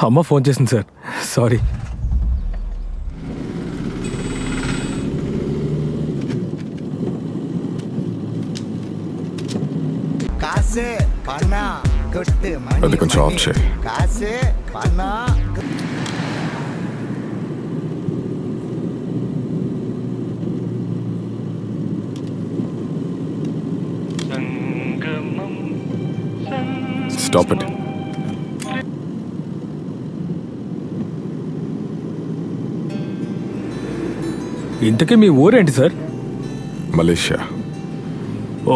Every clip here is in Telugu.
అమ్మ ఫోన్ చేసింది సార్, సారీ. అది కొంచెం ఆఫ్ చేయి. Stop it. ఇంతకీ మీ ఊరేంటి సార్? మలేషియా. ఓ,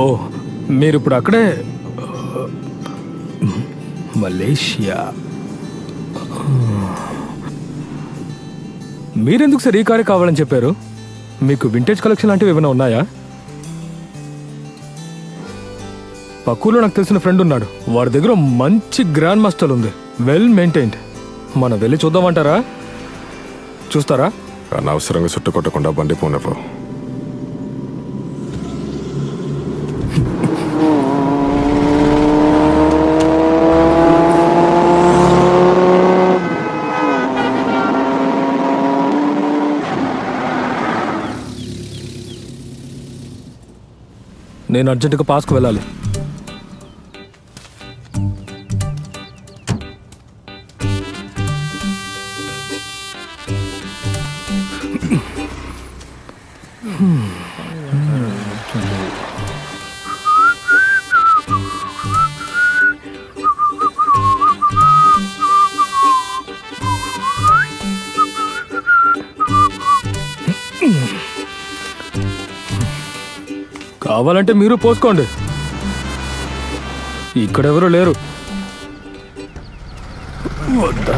మీరు ఇప్పుడు అక్కడే. మలేషియా. మీరెందుకు సార్ ఈ కారే కావాలని చెప్పారు? మీకు వింటేజ్ కలెక్షన్ లాంటివి ఏమైనా ఉన్నాయా? పక్కూలో నాకు తెలిసిన ఫ్రెండ్ ఉన్నాడు, వాడి దగ్గర మంచి గ్రాండ్ మాస్టర్ ఉంది, వెల్ మెయింటైన్డ్. మనం వెళ్ళి చూద్దామంటారా? చూస్తారా? అనవసరంగా చుట్టు కొట్టకుండా బండి పోనివ్వు. నేను అర్జెంటుగా పాస్కు వెళ్ళాలి. కావాలంటే మీరు పోసుకోండి, ఇక్కడెవరూ లేరు. వద్దా?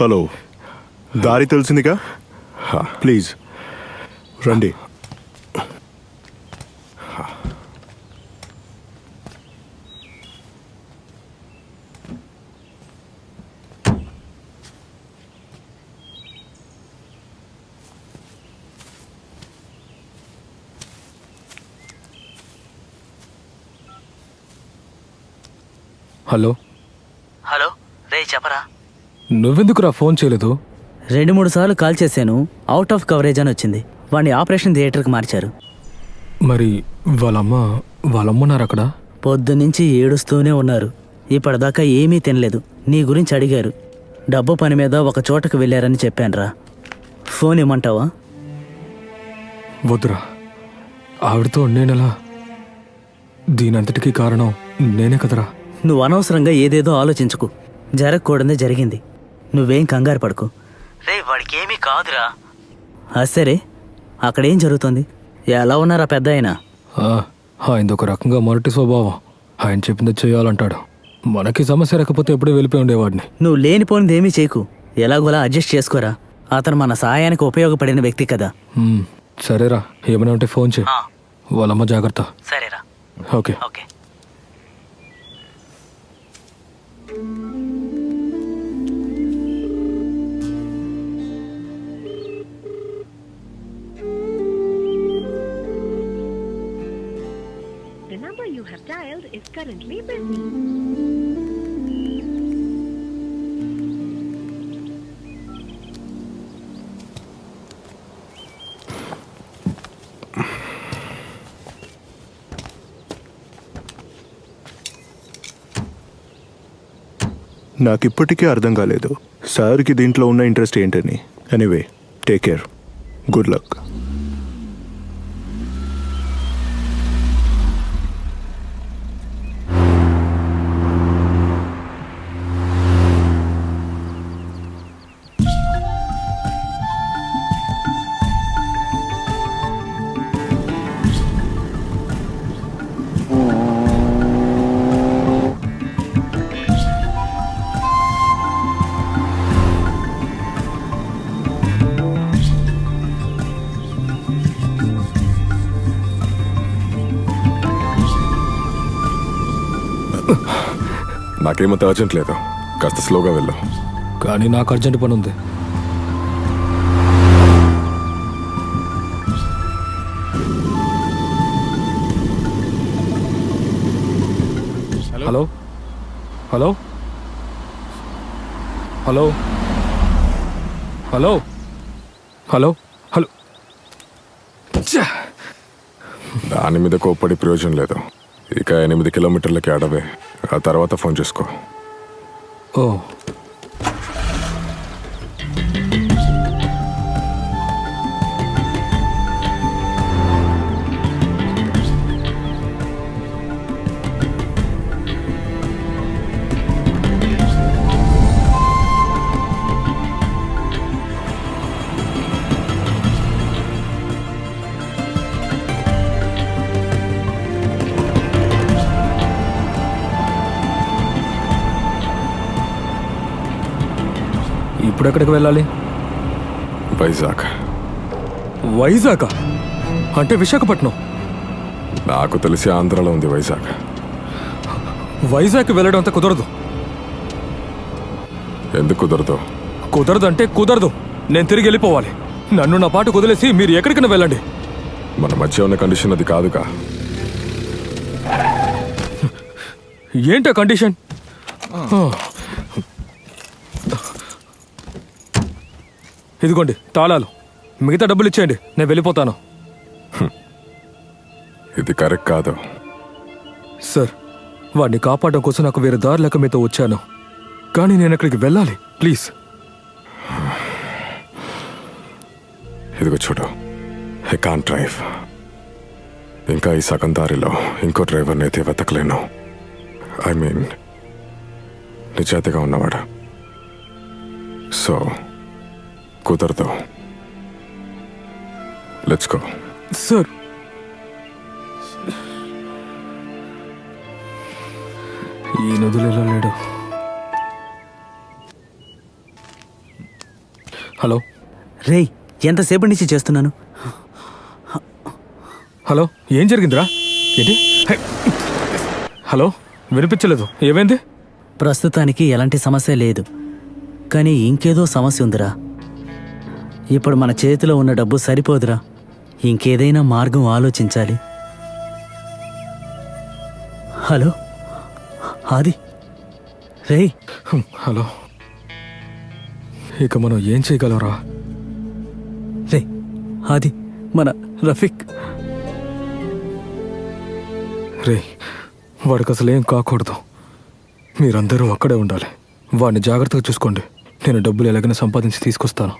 హలో, దారి తెలిసిందిగా? ప్లీజ్ రండి. హలో. హలో రే, చెప్పరా. నువ్వెందుకురా ఫోన్ చేయలేదు? 2-3 సార్లు కాల్ చేశాను, అవుట్ ఆఫ్ కవరేజ్ అని వచ్చింది. వాడిని ఆపరేషన్ థియేటర్కి మార్చారు. మరి వాళ్ళమ్మన్నారు అక్కడ? పొద్దున్నుంచి ఏడుస్తూనే ఉన్నారు, ఇప్పటిదాకా ఏమీ తినలేదు. నీ గురించి అడిగారు, డబ్బు పని మీద ఒక చోటకు వెళ్ళారని చెప్పానురా. ఫోన్ ఇమ్మంటావా? వద్దురా, ఆవిడతో నేనెలా? దీనంతటికీ కారణం నేనే కదరా. నువ్వు అనవసరంగా ఏదేదో ఆలోచించుకు, జరగకూడదే జరిగింది. నువ్వేం కంగారు పడుకో. రే, వాడికి ఏమీ కాదురా. సరే, అక్కడేం జరుగుతుంది? ఎలా ఉన్నారా పెద్ద ఆయన? ఆయనది ఒక రకంగా మొరటి స్వభావం, ఆయన చెప్పింది చేయాలంటాడు. మనకి సమస్య రాకపోతే ఎప్పుడూ వెళ్ళిపోయి ఉండేవాడిని. నువ్వు లేనిపోనిది ఏమీ చేయకు, ఎలాగోలా అడ్జస్ట్ చేసుకోరా. అతను మన సహాయానికి ఉపయోగపడిన వ్యక్తి కదా. సరేరా, ఏమైనా ఉంటే ఫోన్ చేయి. వాళ్ళమ్మ జాగ్రత్త. సరేరా. Okay. Okay. The number you have dialed is currently busy. నాకు ఇప్పటికీ అర్థం కాలేదు సార్కి దీంట్లో ఉన్న ఇంట్రెస్ట్ ఏంటని. Anyway, take care, good luck. నాకేమంత అర్జెంట్ లేదు, కాస్త స్లోగా వెళ్ళు. కానీ నాకు అర్జెంట్ పని ఉంది. Hello hello hello hello hello hello. ఛ! దాని మీద కోప్పడి ప్రయోజనం లేదు. ఇక 8 కిలోమీటర్లకి అడవే, ఆ తర్వాత ఫోన్ చేసుకో. ఓ ఇప్పుడు ఎక్కడికి వెళ్ళాలి? వైజాగ్. వైజాగ్ అంటే విశాఖపట్నం. నాకు తెలిసి ఆంధ్రాలో ఉంది వైజాగ్. వైజాగ్ వెళ్ళడం అంత కుదరదు. ఎందుకు కుదరదు? కుదరదు అంటే కుదరదు. నేను తిరిగి వెళ్ళిపోవాలి. నన్ను నా పాటు కుదిలేసి మీరు ఎక్కడికైనా వెళ్ళండి. మన మధ్య ఉన్న కండిషన్ అది కాదుగా. ఏంటో కండిషన్? ఇదిగోండి తాళాలు, మిగతా డబ్బులు ఇచ్చేయండి, నేను వెళ్ళిపోతాను. ఇది కరెక్ట్ కాదు. సార్, వాడిని కాపాడడం కోసం నాకు వేరే దారి లేక మీతో వచ్చాను, కానీ నేను అక్కడికి వెళ్ళాలి. ప్లీజ్. ఇదిగో చూడు, ఐ కాంట్ డ్రైవ్. ఇంకా ఈ సగం దారిలో ఇంకో డ్రైవర్ని అయితే వెతకలేను. ఐ మీన్ నిజాయితీగా ఉన్నవాడు. సో కుదరదు. Let's go. సార్, ఈ నదులు ఎలా లేడు. హలో రేయ్, ఎంతసేపటి నుంచి చేస్తున్నాను. హలో, ఏం జరిగిందిరా? ఏంటి? హే! హలో, వినిపించలేదు. ఏమైంది? ప్రస్తుతానికి ఎలాంటి సమస్య లేదు, కానీ ఇంకేదో సమస్య ఉందిరా. ఇప్పుడు మన చేతిలో ఉన్న డబ్బు సరిపోదురా. ఇంకేదైనా మార్గం ఆలోచించాలి. హలో ఆది, రేయ్. హలో, ఇక మనం ఏం చేయగలరా? రే ఆది, మన రఫీక్. రే, వాడికి అసలు ఏం కాకూడదు. మీరందరూ అక్కడే ఉండాలి. వాడిని జాగ్రత్తగా చూసుకోండి. నేను డబ్బులు ఎలాగైనా సంపాదించి తీసుకొస్తాను.